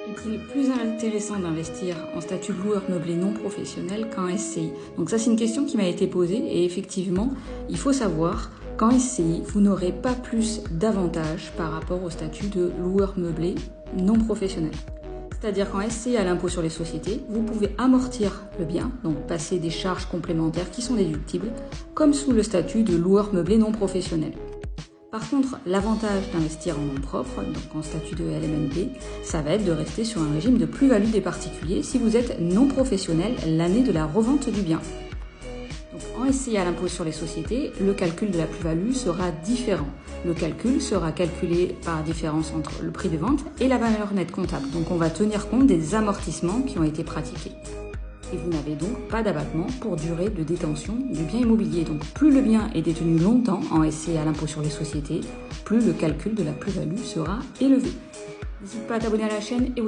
Est-il plus intéressant d'investir en statut de loueur meublé non professionnel qu'en SCI? Donc ça, c'est une question qui m'a été posée et effectivement, il faut savoir qu'en SCI, vous n'aurez pas plus d'avantages par rapport au statut de loueur meublé non professionnel. C'est-à-dire qu'en SCI à l'impôt sur les sociétés, vous pouvez amortir le bien, donc passer des charges complémentaires qui sont déductibles, comme sous le statut de loueur meublé non professionnel. Par contre, l'avantage d'investir en nom propre, donc en statut de LMNP, ça va être de rester sur un régime de plus-value des particuliers si vous êtes non professionnel l'année de la revente du bien. Donc en SCI à l'impôt sur les sociétés, le calcul de la plus-value sera différent. Le calcul sera calculé par la différence entre le prix de vente et la valeur nette comptable. Donc on va tenir compte des amortissements qui ont été pratiqués. Et vous n'avez donc pas d'abattement pour durée de détention du bien immobilier. Donc plus le bien est détenu longtemps en SCI à l'impôt sur les sociétés, plus le calcul de la plus-value sera élevé. N'hésite pas à t'abonner à la chaîne et aux